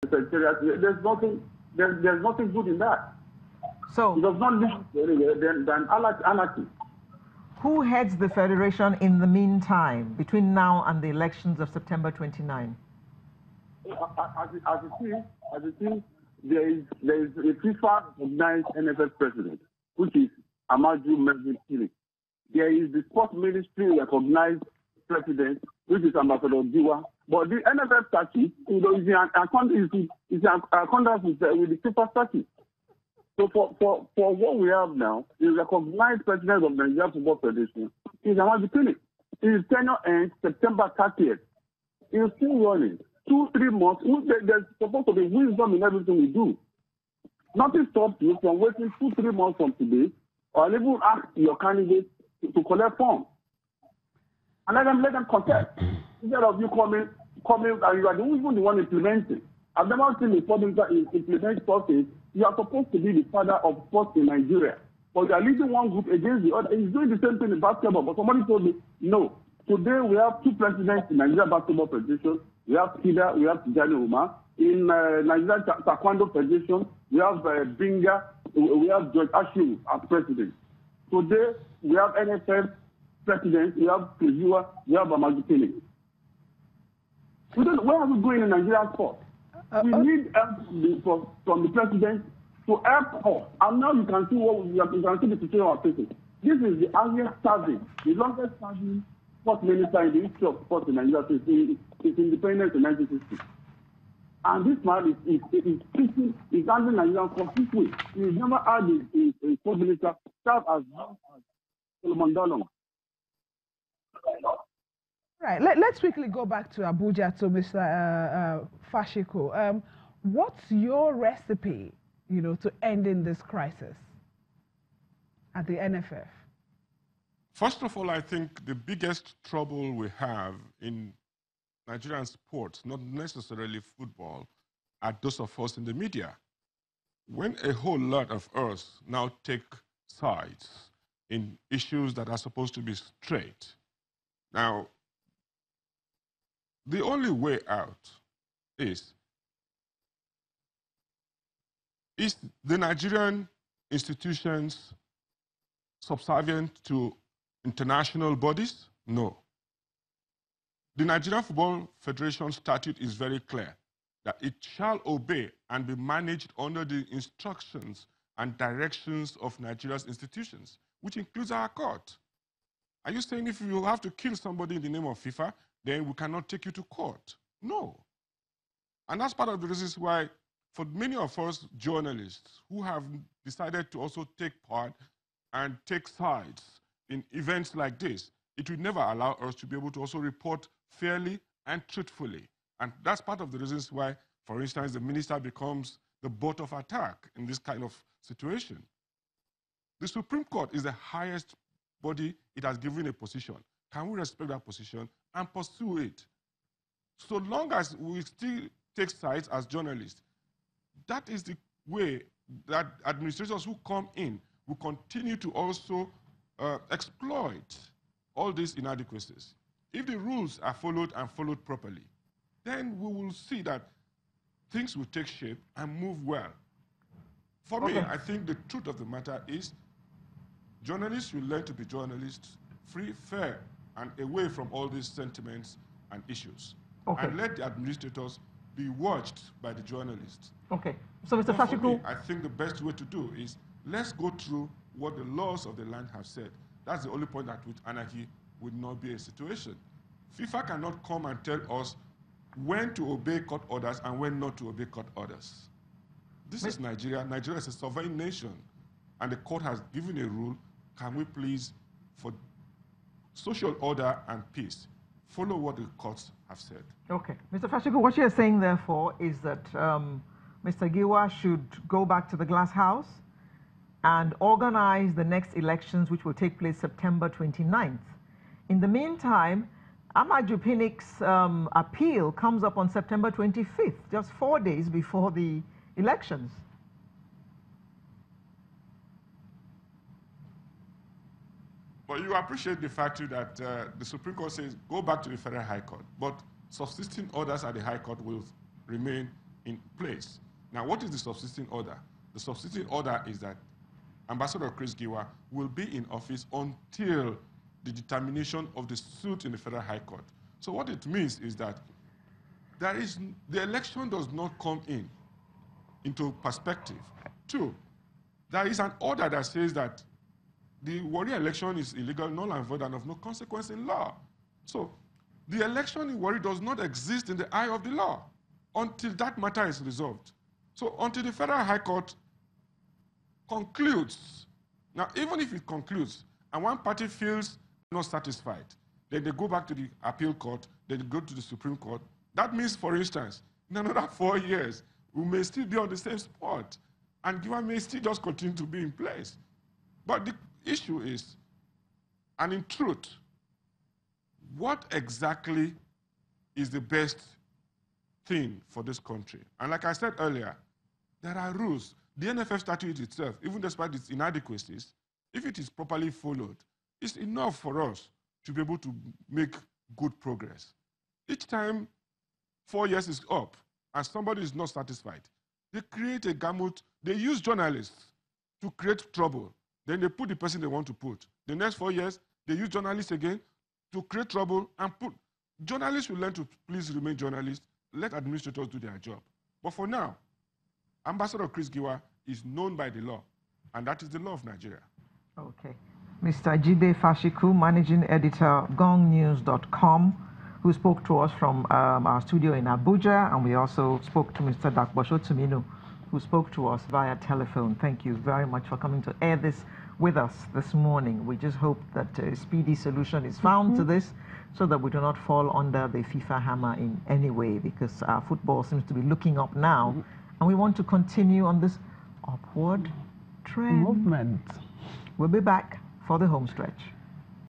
secretariat. There's nothing good in that. So it does not lead anywhere than anarchy. Who heads the federation in the meantime, between now and the elections of September 29? As it is, there is a FIFA-recognized NFF president, which is Amaju Melvin Philip. There is the Sports Ministry recognized president, which is Ambassador Diwa. But the NFF statute, is in accordance with the FIFA statute. So for what we have now, the recognized president of the Nigeria Football Federation is Amaju Philip. His tenure ends September 30th. He's still running. 2-3 months. There's supposed to be wisdom in everything we do. Nothing stops you from waiting 2-3 months from today, or even ask your candidate to collect forms. And let them contest. Instead of you coming and you are even the one implementing. I've never seen a sport implement sports. You are supposed to be the father of sports in Nigeria. But you are leading one group against the other. He's doing the same thing in basketball. But somebody told me, no. Today we have 2 presidents in Nigeria Basketball Federation. We have Kida, we have Tijani Umar. In Nigeria Taekwondo Federation, we have Binga, we have George Ashu as president. Today we have NFF president, we have Preziwa, we have Amaju Philip. Where are we going in Nigerian sport? We need help from the president to help us. And now you can see the situation of our facing. This is the highest serving, the longest serving sports minister in the history of sports in Nigeria since independence in 1960. And this man is handling Nigerian sports this way. He's never had a sports minister serve as long as Solomon Dalong. Right. Let's quickly go back to Abuja to Mr. Fashiku. What's your recipe, to ending this crisis at the NFF? First of all, I think the biggest trouble we have in Nigerian sports, not necessarily football, are those of us in the media. When a whole lot of us now take sides in issues that are supposed to be straight, now, the only way out is the Nigerian institutions subservient to international bodies? No. The Nigerian Football Federation statute is very clear that it shall obey and be managed under the instructions and directions of Nigeria's institutions, which includes our court. Are you saying if you have to kill somebody in the name of FIFA, then we cannot take you to court? No. And that's part of the reasons why, for many of us journalists who have decided to also take part and take sides in events like this, it will never allow us to be able to also report fairly and truthfully. And that's part of the reasons why, for instance, the minister becomes the butt of attack in this kind of situation. The Supreme Court is the highest body. It has given a position. Can we respect that position and pursue it? So long as we still take sides as journalists, that is the way that administrators who come in will continue to also exploit all these inadequacies. If the rules are followed and followed properly, then we will see that things will take shape and move well. For me, I think the truth of the matter is journalists will learn to be journalists, free, fair, and away from all these sentiments and issues. And let the administrators be watched by the journalists. Okay. So, Mr. Fashiku, I think the best way to do is let's go through what the laws of the land have said. That's the only point at which anarchy would not be a situation. FIFA cannot come and tell us when to obey court orders and when not to obey court orders. This is Nigeria. Nigeria is a sovereign nation, and the court has given a rule. Can we please, for social order and peace, follow what the courts have said? Okay. Mr. Fashiku, what you're saying, therefore, is that Mr. Giwa should go back to the glass house and organize the next elections, which will take place September 29th. In the meantime, Amaju Philip's appeal comes up on September 25th, just 4 days before the elections. But you appreciate the fact that the Supreme Court says go back to the Federal High Court, but subsisting orders at the High Court will remain in place. Now, what is the subsisting order? The subsisting order is that Ambassador Chris Giwa will be in office until the determination of the suit in the Federal High Court. So what it means is that the election does not come into perspective. Two, there is an order that says that the Warri election is illegal, null and void, and of no consequence in law. So the election in Warri does not exist in the eye of the law until that matter is resolved. So until the Federal High Court concludes, now even if it concludes and one party feels not satisfied, then they go back to the appeal court, then they go to the Supreme Court. That means, for instance, in another 4 years, we may still be on the same spot, and Giwa may still just continue to be in place. But the issue is, and in truth, what exactly is the best thing for this country? And like I said earlier, there are rules. The NFF statute itself, even despite its inadequacies, if it is properly followed, it's enough for us to be able to make good progress. Each time 4 years is up and somebody is not satisfied, they create a gamut. They use journalists to create trouble. Then they put the person they want to put. The next 4 years, they use journalists again to create trouble and put. Journalists will learn to please remain journalists. Let administrators do their job. But for now, Ambassador Chris Giwa is known by the law, and that is the law of Nigeria. Okay. Mr. Jide Fashiku, Managing Editor, gongnews.com, who spoke to us from our studio in Abuja, and we also spoke to Mr. Dakbosho Tuminu, who spoke to us via telephone. Thank you very much for coming to air this with us this morning. We just hope that a speedy solution is found to this so that we do not fall under the FIFA hammer in any way, because our football seems to be looking up now, and we want to continue on this upward trend. Movement. We'll be back for the home stretch.